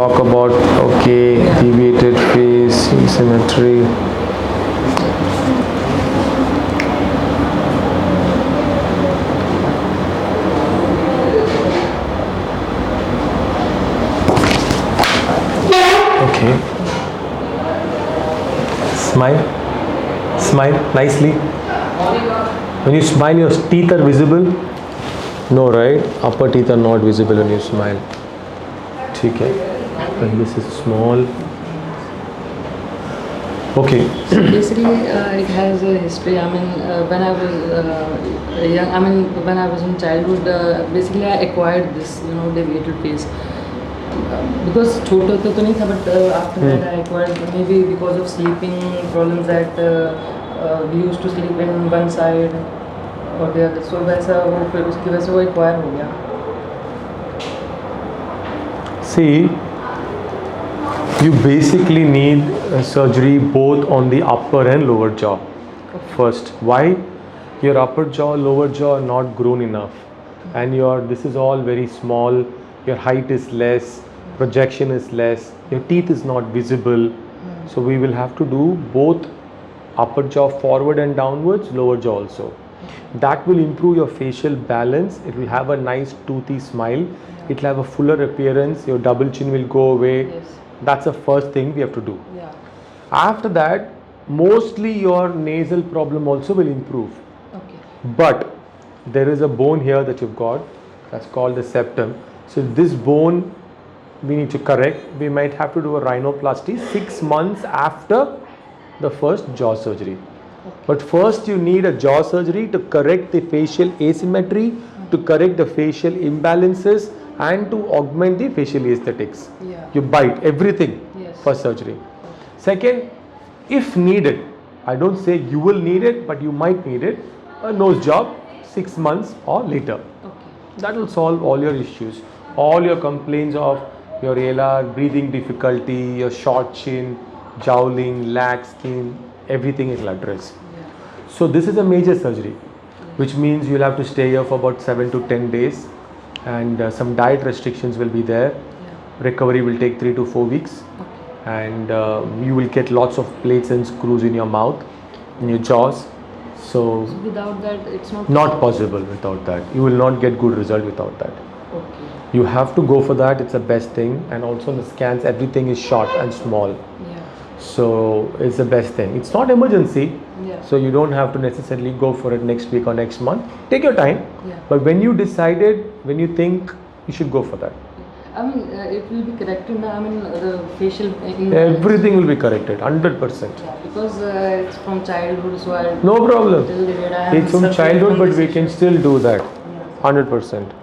Talk about okay, deviated face, asymmetry. Okay. Smile. Smile nicely. When you smile, your teeth are visible. No, right? Upper teeth are not visible when you smile. Okay. And this is small. Okay. So basically, it has a history. I mean, when I was young, I mean, when I was in childhood, basically I acquired this, deviated face. Because छोटा तो नहीं था, but after that I acquired, maybe because of sleeping problems that we used to sleep in one side or the other. So वैसा वो फिर उसकी वजह से वो acquire हो गया. See, you basically need a surgery both on the upper and lower jaw. First, why? Your upper jaw, lower jaw are not grown enough, and this is all very small. Your height is less, projection is less, your teeth is not visible. So we will have to do both upper jaw forward and downwards, lower jaw also. That will improve your facial balance. It will have a nice toothy smile. It will have a fuller appearance. Your double chin will go away. Yes. That's the first thing we have to do. Yeah. After that, mostly your nasal problem also will improve. Okay. But there is a bone here that you've got, that's called the septum. So this bone we need to correct. We might have to do a rhinoplasty 6 months after the first jaw surgery. Okay. But first you need a jaw surgery to correct the facial asymmetry, to correct the facial imbalances, and to augment the facial aesthetics. Yeah. You bite everything Yes. for surgery. Second, if needed, I don't say you will need it, but you might need it, a nose job 6 months or later. Okay. That will solve all your issues, all your complaints of your ALR, breathing difficulty, your short chin, jowling, lax skin, everything it will address. Yeah. So this is a major surgery, which means you'll have to stay here for about 7 to 10 days, and some diet restrictions will be there. Yeah. Recovery will take 3 to 4 weeks, Okay. and you will get lots of plates and screws in your mouth, in your jaws. So So without that, it's not possible without that. You will not get good result without that. Okay. You have to go for that. It's the best thing. And also in the scans, everything is short and small. Yeah. So it's the best thing. It's not emergency. Yeah. So you don't have to necessarily go for it next week or next month. Take your time. Yeah. But when you decided, when you think, you should go for that. I mean, it will be corrected now. I mean, the facial. Everything will be corrected, 100%. Yeah, because it's from childhood, so I. No problem. Till the date I have It's from suffered childhood, from but we this can issue. still do that, Yeah. 100%.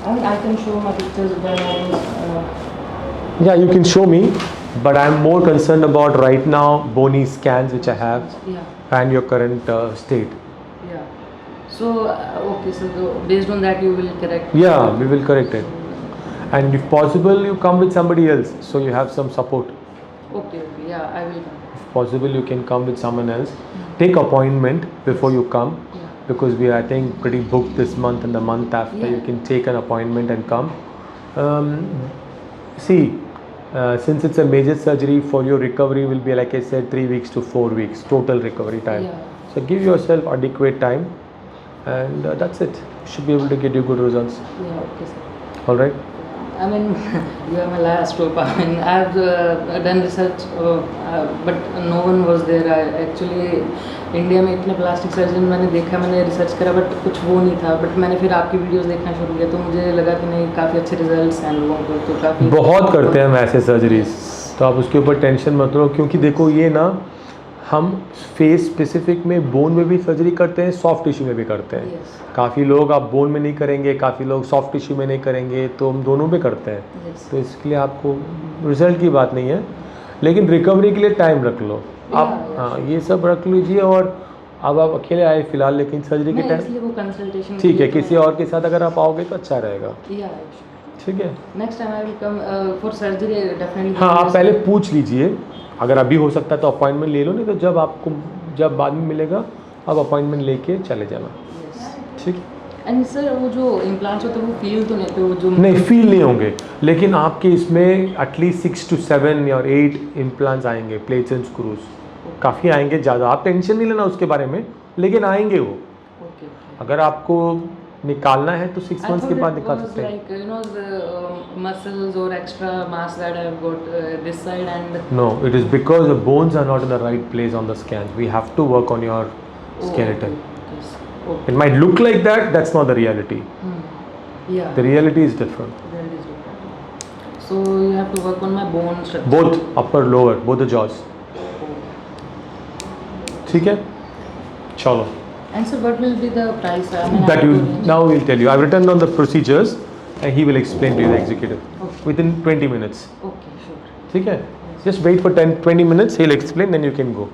I mean, I can show my pictures when I was. Yeah, you can show me, but I'm more concerned about right now bony scans which I have Yeah. and your current state. Yeah. So okay, so based on that you will correct. Yeah, we will correct it. And if possible, you come with somebody else, so you have some support. Okay. Okay. Yeah, I will come. If possible, you can come with someone else. Take appointment before you come, Yeah. because we are, I think, pretty booked this month and the month after. Yeah. You can take an appointment and come. See, since it's a major surgery, for your recovery will be, like I said, 3 weeks to 4 weeks total recovery time. Yeah. So give yourself adequate time, and that's it. You should be able to get you good results. Yeah. Okay, sir. All right. I mean, you are my last hope. I mean, I've done research, but no one was there. Actually, India में इतने plastic surgeon मैंने देखा, मैंने research करा, but कुछ वो नहीं था. बट मैंने फिर आपकी वीडियोस देखना शुरू किया, तो मुझे लगा कि नहीं, काफ़ी अच्छे रिजल्ट्स हैं लोगों को, तो काफ़ी बहुत करते हैं हम ऐसे सर्जरीज, तो आप उसके ऊपर टेंशन मत लो, क्योंकि देखो ये ना, हम फेस स्पेसिफिक में बोन में भी सर्जरी करते हैं, सॉफ्ट टिश्यू में भी करते हैं. Yes. काफ़ी लोग आप बोन में नहीं करेंगे, काफ़ी लोग सॉफ्ट टिश्यू में नहीं करेंगे, तो हम दोनों में करते हैं. Yes. तो इसके लिए आपको रिजल्ट की बात नहीं है, लेकिन रिकवरी के लिए टाइम रख लो आप. Yeah. हाँ, ये सब रख लीजिए. और अब आप अकेले आए फिलहाल, लेकिन सर्जरी के मैं टाइम इसलिए वो कंसल्टेशन ठीक है, किसी और के साथ अगर आप आओगे तो अच्छा रहेगा. ठीक है. Next time I will come for surgery definitely. हाँ, आप पहले पूछ लीजिए, अगर अभी हो सकता है तो अपॉइंटमेंट ले लो, नहीं तो जब बाद में मिलेगा आप अपॉइंटमेंट लेके चले जाना. ठीक है. एंड सर वो जो इम्प्लांट्स होते हैं वो फील तो नहीं होते, वो जो नहीं फील नहीं होंगे, लेकिन आपके इसमें एटलीस्ट 6 to 7 और 8 इम्प्लांट्स आएंगे, प्लेट्स एंड स्क्रूज काफ़ी आएंगे, ज़्यादा आप टेंशन नहीं लेना उसके बारे में, लेकिन आएंगे वो। ओके अगर आपको निकालना है तो 6 मंथ्स के बाद निकाल सकते हैं। Like you know the muscles और extra mass that I have got this side and No, it is because the bones are not in the right place on the scans. We have to work on your skeleton. Okay It might look like that, that's not the reality. या The reality is different. So you have to work on my bone structure. Both upper, lower, both the jaws. ठीक है, चलो. And so what will be the price? I mean, That you now we'll tell you. I've written down the procedures, and he will explain to you, the executive, Okay. within 20 minutes. Okay, sure. ठीक है? Just wait for 10-20 minutes. He'll explain, then you can go.